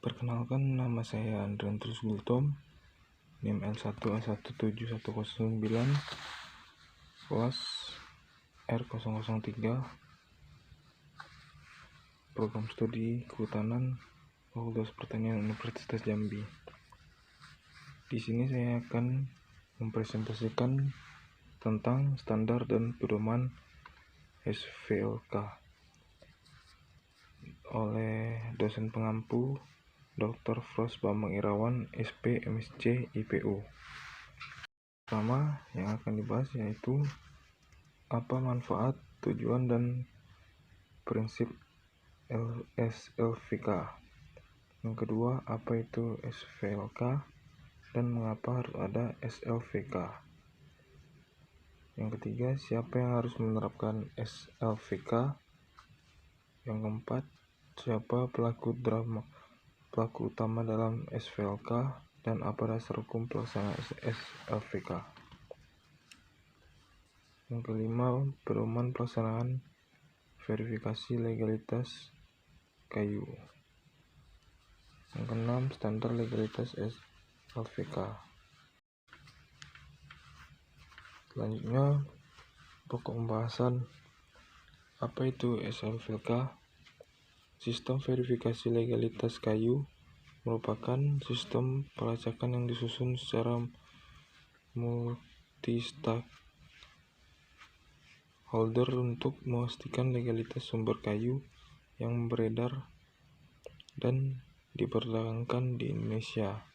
Perkenalkan, nama saya Andrianus Gultom, NIM L1A17109, kelas R003, program studi Kehutanan, Fakultas Pertanian Universitas Jambi. Di sini saya akan mempresentasikan tentang standar dan pedoman SVLK oleh dosen pengampu Dr. Fros Bambang Irawan, SP, MSc, IPU. Pertama yang akan dibahas yaitu apa manfaat, tujuan, dan prinsip SLVK. Yang kedua, apa itu SVLK dan mengapa harus ada SLVK. Yang ketiga, siapa yang harus menerapkan SLVK. Yang keempat, siapa pelaku utama dalam SVLK dan apa dasar hukum pelaksanaan SLVK. Yang kelima, pedoman pelaksanaan verifikasi legalitas kayu. Yang keenam, standar legalitas SLVK. Selanjutnya, pokok pembahasan. Apa itu SLVK? Sistem verifikasi legalitas kayu merupakan sistem pelacakan yang disusun secara multi-stakeholder untuk memastikan legalitas sumber kayu yang beredar dan diperdagangkan di Indonesia.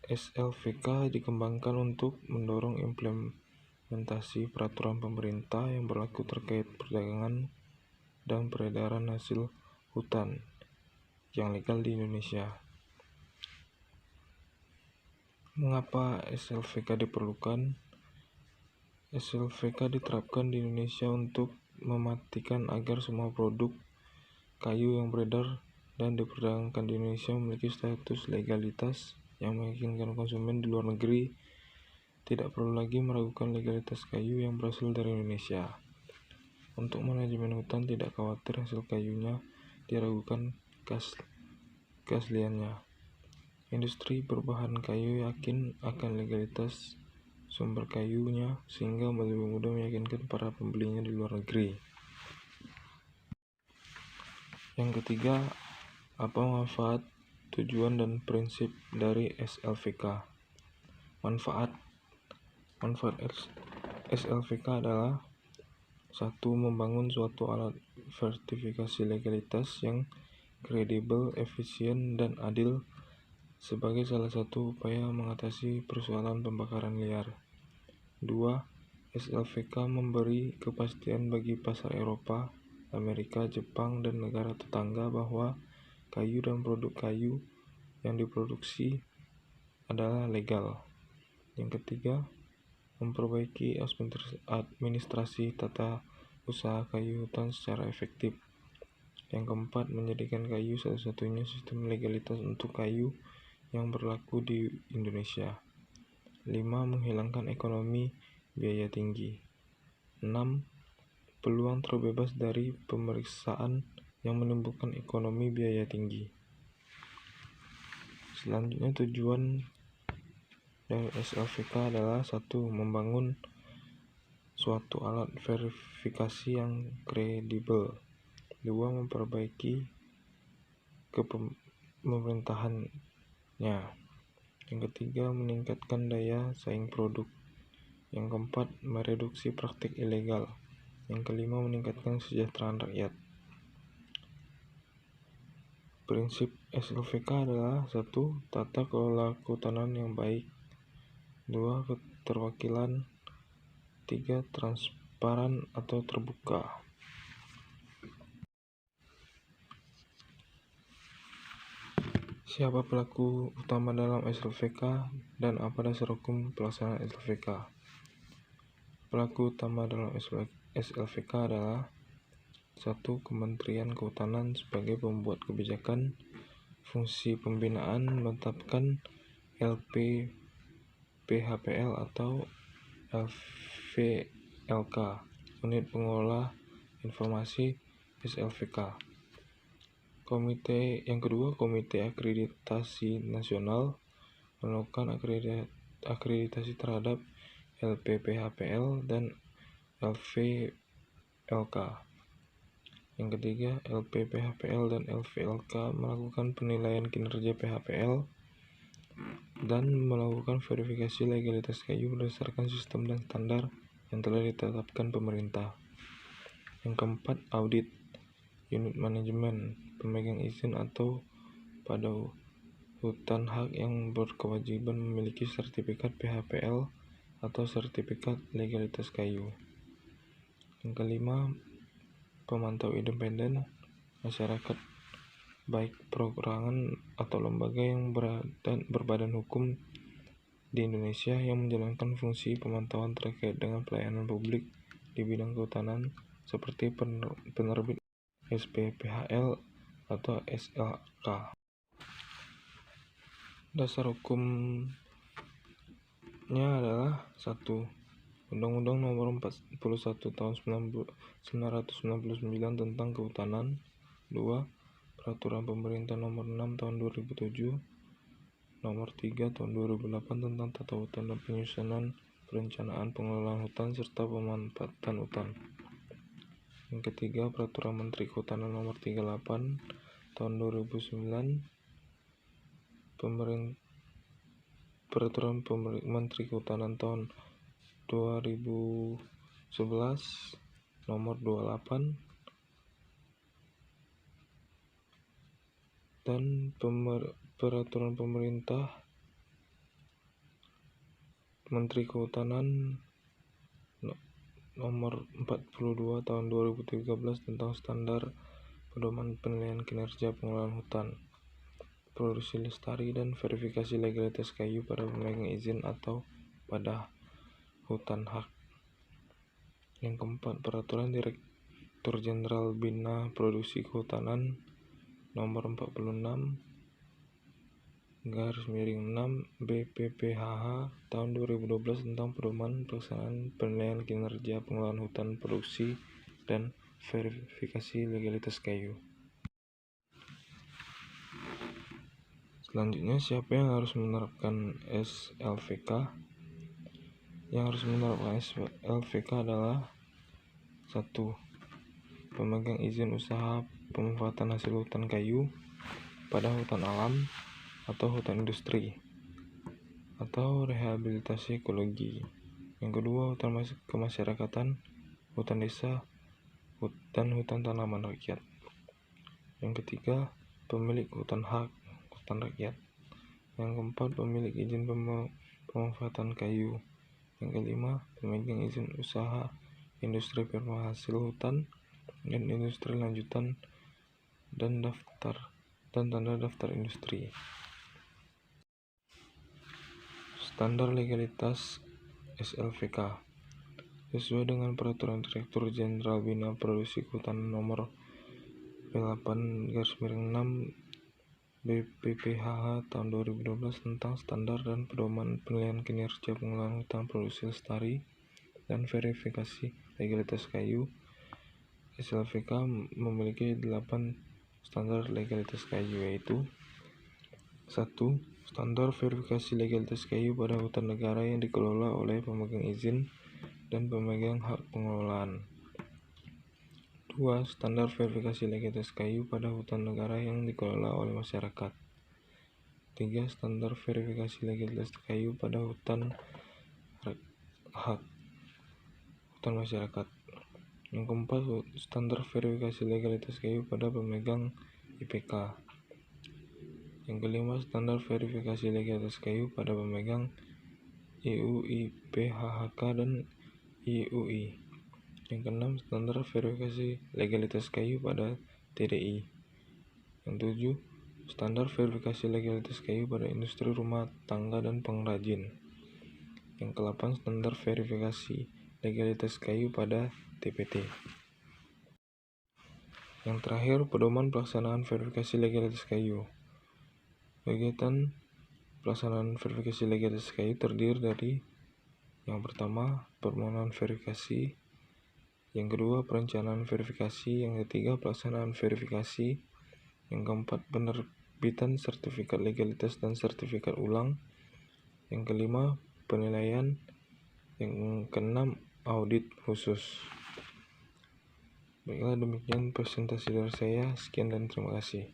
SLVK dikembangkan untuk mendorong implementasi peraturan pemerintah yang berlaku terkait perdagangan dan peredaran hasil hutan yang legal di Indonesia. Mengapa SLVK diperlukan? SLVK diterapkan di Indonesia untuk memastikan agar semua produk kayu yang beredar dan diperdagangkan di Indonesia memiliki status legalitas yang meyakinkan konsumen di luar negeri tidak perlu lagi meragukan legalitas kayu yang berasal dari Indonesia. Untuk manajemen hutan tidak khawatir hasil kayunya diragukan keasliannya. Industri berbahan kayu yakin akan legalitas sumber kayunya sehingga lebih mudah meyakinkan para pembelinya di luar negeri. Yang ketiga, apa manfaat, tujuan, dan prinsip dari SLVK. Manfaat SLVK adalah 1. Membangun suatu alat sertifikasi legalitas yang kredibel, efisien, dan adil sebagai salah satu upaya mengatasi persoalan pembakaran liar. 2. SLVK memberi kepastian bagi pasar Eropa, Amerika, Jepang, dan negara tetangga bahwa kayu dan produk kayu yang diproduksi adalah legal. Yang ketiga, memperbaiki administrasi tata usaha kayu hutan secara efektif. Yang keempat, menjadikan kayu satu-satunya sistem legalitas untuk kayu yang berlaku di Indonesia. 5. Menghilangkan ekonomi biaya tinggi. 6. Peluang terbebas dari pemeriksaan yang menimbulkan ekonomi biaya tinggi. Selanjutnya, tujuan dari SLVK adalah 1. Membangun suatu alat verifikasi yang kredibel. 2. Memperbaiki pemerintahannya. Yang ketiga, meningkatkan daya saing produk. Yang keempat, mereduksi praktik ilegal. Yang kelima, meningkatkan kesejahteraan rakyat. Prinsip SLVK adalah 1. Tata kelola kehutanan yang baik. 2. Keterwakilan. 3. Transparan atau terbuka. Siapa pelaku utama dalam SLVK dan apa dasar hukum pelaksanaan SLVK? Pelaku utama dalam SLVK adalah 1. Kementerian Kehutanan sebagai pembuat kebijakan. Fungsi pembinaan menetapkan LPPHPL atau LVLK, unit pengelola informasi SLVK. Yang kedua, Komite Akreditasi Nasional melakukan akreditasi terhadap LPPHPL dan LVLK. Yang ketiga, LPPHPL dan LVLK melakukan penilaian kinerja PHPL dan melakukan verifikasi legalitas kayu berdasarkan sistem dan standar yang telah ditetapkan pemerintah. Yang keempat, audit unit manajemen pemegang izin atau pada hutan hak yang berkewajiban memiliki sertifikat PHPL atau sertifikat legalitas kayu. Yang kelima, pemantau independen masyarakat baik perorangan atau lembaga yang berbadan hukum di Indonesia yang menjalankan fungsi pemantauan terkait dengan pelayanan publik di bidang kehutanan seperti penerbit SPPHL atau SLK. Dasar hukumnya adalah 1. Undang-Undang Nomor 41 Tahun 1999 tentang Kehutanan. 2. Peraturan Pemerintah Nomor 6 Tahun 2007, Nomor 3 Tahun 2008 tentang Tata Hutan dan Penyusunan Perencanaan Pengelolaan Hutan serta Pemanfaatan Hutan. Yang ketiga, Peraturan Menteri Kehutanan Nomor 38 Tahun 2009, Peraturan Menteri Kehutanan Tahun 2011 Nomor 28 dan Peraturan Pemerintah Menteri Kehutanan Nomor 42 Tahun 2013 tentang standar pedoman penilaian kinerja pengelolaan hutan, produksi lestari dan verifikasi legalitas kayu pada pemegang izin atau pada hutan hak. Yang keempat, Peraturan Direktur Jenderal Bina Produksi Kehutanan Nomor 46/6 BPPHH tahun 2012 tentang pedoman pelaksanaan penilaian kinerja pengelolaan hutan produksi dan verifikasi legalitas kayu. Selanjutnya, siapa yang harus menerapkan SLVK? Yang harus menerapkan SLVK adalah 1. Pemegang izin usaha pemanfaatan hasil hutan kayu pada hutan alam atau hutan industri atau rehabilitasi ekologi. Yang kedua, hutan kemasyarakatan, hutan desa, dan hutan tanaman rakyat. Yang ketiga, pemilik hutan hak, hutan rakyat. Yang keempat, pemilik izin pemanfaatan kayu. Yang kelima, pemegang izin usaha industri penghasil hutan dan industri lanjutan dan tanda daftar industri. Standar legalitas SLVK sesuai dengan Peraturan Direktur Jenderal Bina Produksi Kehutanan Nomor 8/6 BPPHH tahun 2012 tentang standar dan pedoman penilaian kinerja pengelolaan hutan produksi lestari dan verifikasi legalitas kayu. SLVK memiliki 8 standar legalitas kayu, yaitu 1. Standar verifikasi legalitas kayu pada hutan negara yang dikelola oleh pemegang izin dan pemegang hak pengelolaan. 2. Standar verifikasi legalitas kayu pada hutan negara yang dikelola oleh masyarakat. 3. Standar verifikasi legalitas kayu pada hutan hak hutan masyarakat. Yang keempat, standar verifikasi legalitas kayu pada pemegang IPK. Yang kelima, standar verifikasi legalitas kayu pada pemegang IUI-PHHK dan IUI. Yang keenam, standar verifikasi legalitas kayu pada TDI. Yang tujuh, standar verifikasi legalitas kayu pada industri rumah tangga dan pengrajin. Yang kedelapan, standar verifikasi legalitas kayu pada TPT. Yang terakhir, pedoman pelaksanaan verifikasi legalitas kayu. Kegiatan pelaksanaan verifikasi legalitas kayu terdiri dari yang pertama, permohonan verifikasi, yang kedua, perencanaan verifikasi, yang ketiga, pelaksanaan verifikasi, Yang keempat, penerbitan sertifikat legalitas dan sertifikat ulang. Yang kelima, penilaian. Yang keenam, audit khusus. Baiklah, demikian presentasi dari saya. Sekian dan terima kasih.